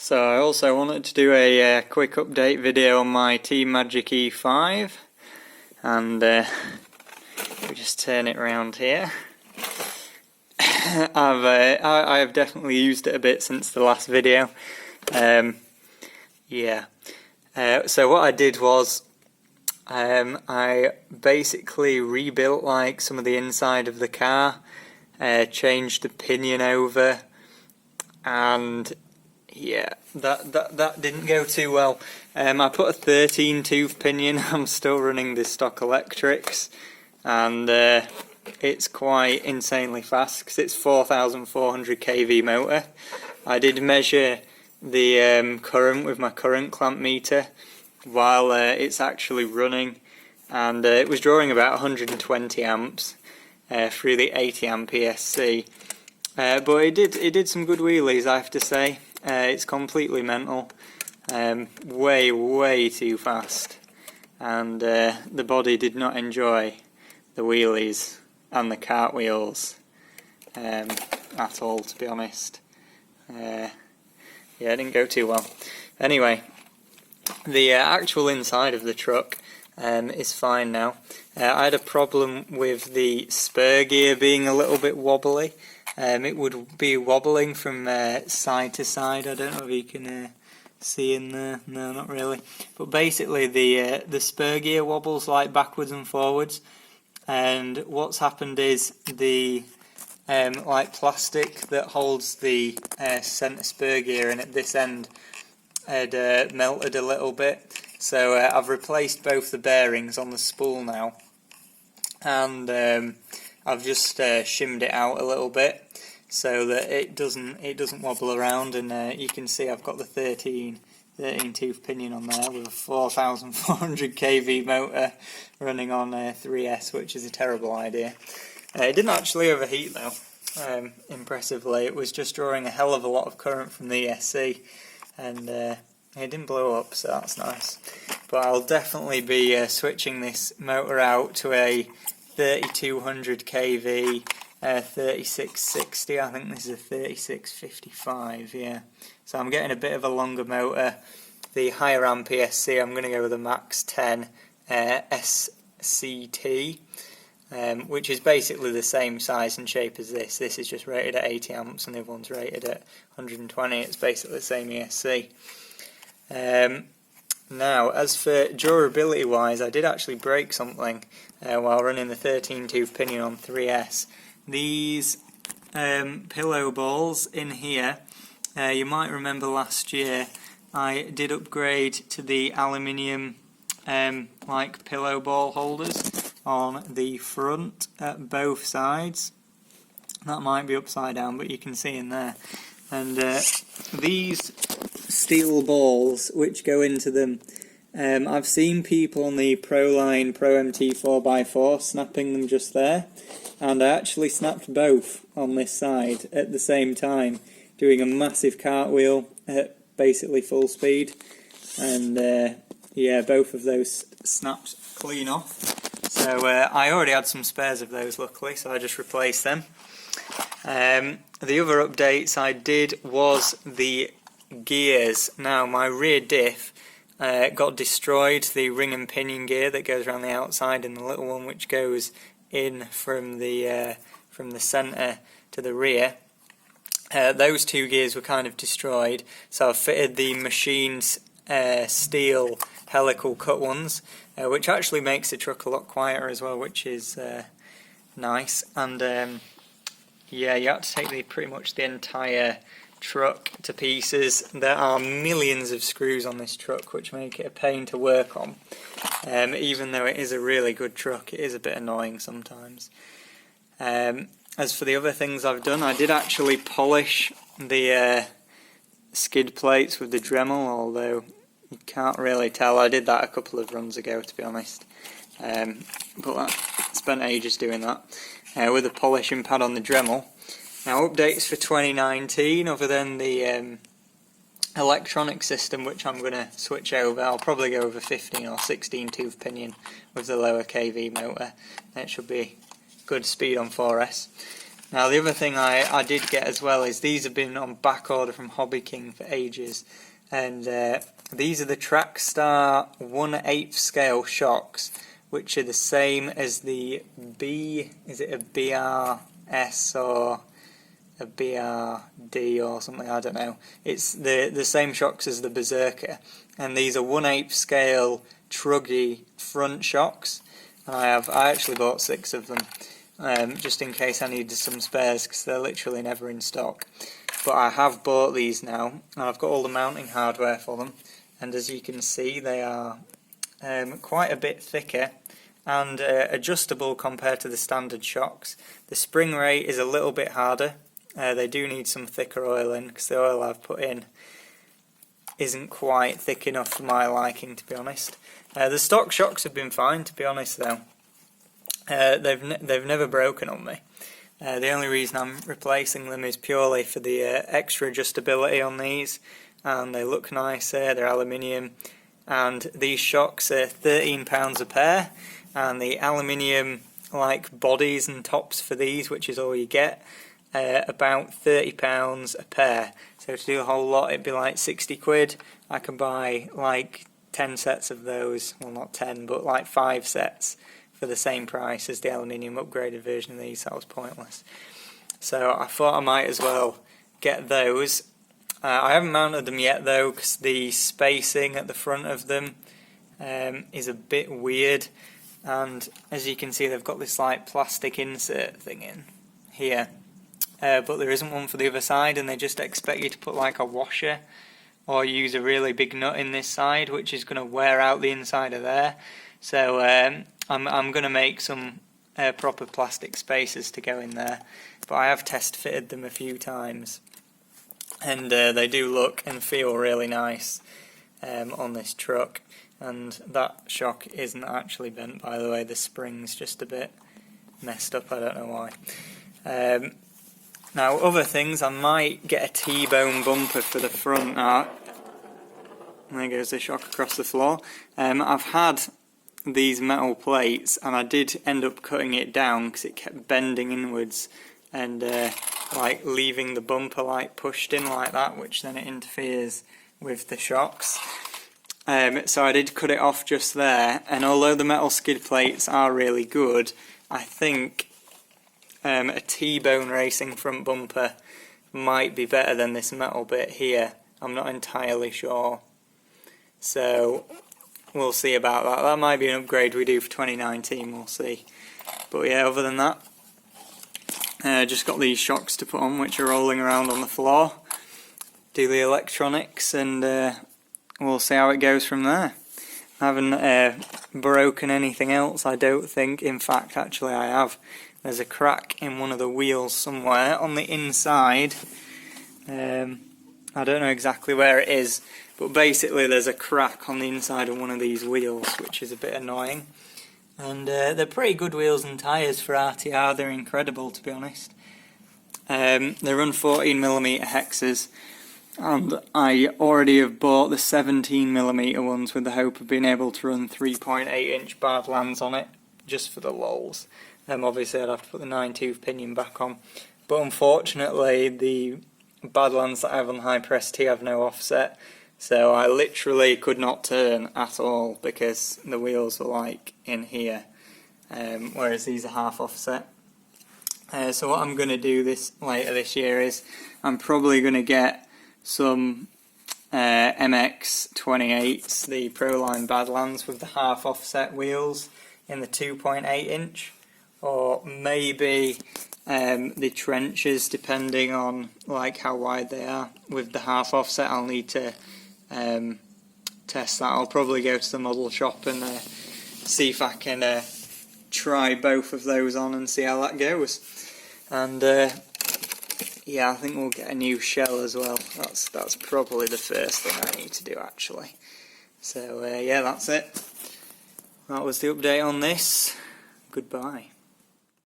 So I also wanted to do a quick update video on my Team Magic E5, and we just turn it around here. I have definitely used it a bit since the last video. So what I did was I basically rebuilt like some of the inside of the car, changed the pinion over, and yeah, that didn't go too well. I put a 13 tooth pinion. I'm still running the stock electrics, and it's quite insanely fast because it's 4,400 kV motor. I did measure the current with my current clamp meter while it's actually running, and it was drawing about 120 amps through the 80 amp ESC. But it did some good wheelies, I have to say. It's completely mental, way too fast, and the body did not enjoy the wheelies and the cartwheels at all, to be honest. Yeah, it didn't go too well. Anyway, the actual inside of the truck is fine now. I had a problem with the spur gear being a little bit wobbly. It would be wobbling from side to side. I don't know if you can see in there. No, not really. But basically the spur gear wobbles like backwards and forwards. And what's happened is the like plastic that holds the centre spur gear in at this end had melted a little bit. So I've replaced both the bearings on the spool now, and I've just shimmed it out a little bit so that it doesn't wobble around. And you can see I've got the 13 tooth pinion on there with a 4,400 kV motor running on 3S, which is a terrible idea. It didn't actually overheat though, impressively. It was just drawing a hell of a lot of current from the ESC, and it didn't blow up, so that's nice. But I'll definitely be switching this motor out to a 3200 kV 3660. I think this is a 3655, yeah. So I'm getting a bit of a longer motor. The higher amp ESC, I'm going to go with a Max10 SCT, which is basically the same size and shape as this. This is just rated at 80 amps and the other one's rated at 120. It's basically the same ESC. Now, as for durability wise, I did actually break something while running the 13 tooth pinion on 3S. These pillow balls in here, you might remember last year I did upgrade to the aluminium like pillow ball holders on the front at both sides. That might be upside down, but you can see in there. And these steel balls which go into them, I've seen people on the Proline Pro MT 4x4 snapping them just there, and I actually snapped both on this side at the same time, doing a massive cartwheel at basically full speed, and yeah, both of those snapped clean off. So I already had some spares of those, luckily, so I just replaced them. The other updates I did was the gears. Now, my rear diff got destroyed, the ring and pinion gear that goes around the outside, and the little one which goes in from the centre to the rear. Those two gears were kind of destroyed, so I fitted the machined steel helical cut ones, which actually makes the truck a lot quieter as well, which is nice. And yeah, you have to take pretty much the entire truck to pieces. There are millions of screws on this truck, which make it a pain to work on. Even though it is a really good truck, it is a bit annoying sometimes. As for the other things I've done, I did actually polish the skid plates with the Dremel, although you can't really tell. I did that a couple of runs ago, to be honest. But I spent ages doing that with a polishing pad on the Dremel. Now, updates for 2019, other than the electronic system, which I'm going to switch over. I'll probably go over 15 or 16 tooth pinion with the lower kV motor. It should be good speed on 4S. Now the other thing I did get as well is these have been on back order from Hobby King for ages, and these are the Trackstar 1/8 scale shocks, which are the same as the is it a BRS or a BRD or something, I don't know. It's the same shocks as the Berserker, and these are 1/8 scale truggy front shocks. I actually bought 6 of them, just in case I needed some spares, because they're literally never in stock. But I have bought these now, and I've got all the mounting hardware for them, and as you can see they are quite a bit thicker and adjustable compared to the standard shocks. The spring rate is a little bit harder. They do need some thicker oil in, because the oil I've put in isn't quite thick enough for my liking, to be honest. The stock shocks have been fine, to be honest though. They've never broken on me. The only reason I'm replacing them is purely for the extra adjustability on these, and they look nicer, they're aluminium, and these shocks are £13 a pair, and the aluminium like bodies and tops for these, which is all you get, about £30 a pair. So to do a whole lot it'd be like 60 quid. I can buy like 10 sets of those, well not 10 but like 5 sets for the same price as the aluminium upgraded version of these. That was pointless. So I thought I might as well get those. I haven't mounted them yet though, because the spacing at the front of them is a bit weird, and as you can see they've got this like plastic insert thing in here, but there isn't one for the other side, and they just expect you to put like a washer or use a really big nut in this side, which is going to wear out the inside of there. So I'm going to make some proper plastic spacers to go in there, but I have test fitted them a few times, and they do look and feel really nice on this truck. And that shock isn't actually bent, by the way. The spring's just a bit messed up, I don't know why. Now other things, I might get a T-bone bumper for the front. There goes the shock across the floor. I've had these metal plates, and I did end up cutting it down because it kept bending inwards and like leaving the bumper like pushed in like that, which then it interferes with the shocks. So I did cut it off just there, and although the metal skid plates are really good, I think a T-bone racing front bumper might be better than this metal bit here. I'm not entirely sure. So we'll see about that. That might be an upgrade we do for 2019, we'll see. But yeah, other than that, just got these shocks to put on, which are rolling around on the floor. Do the electronics, and we'll see how it goes from there. I haven't broken anything else, I don't think. In fact, actually I have. There's a crack in one of the wheels somewhere on the inside. I don't know exactly where it is, but basically there's a crack on the inside of one of these wheels, which is a bit annoying. And they're pretty good wheels and tyres for RTR, they're incredible, to be honest. They run 14mm hexes, and I already have bought the 17mm ones with the hope of being able to run 3.8-inch Badlands on it, just for the lols. Obviously I'd have to put the 9-tooth pinion back on, but unfortunately the Badlands that I have on high press T have no offset, so I literally could not turn at all because the wheels were like in here, whereas these are half offset. So what I'm going to do later this year is I'm probably going to get some MX28s, the Proline Badlands with the half offset wheels in the 2.8-inch, or maybe the trenches, depending on like how wide they are. With the half offset I'll need to test that. I'll probably go to the model shop and see if I can try both of those on and see how that goes. And yeah, I think we'll get a new shell as well. That's probably the first thing I need to do, actually. So yeah, that's it. That was the update on this. Goodbye.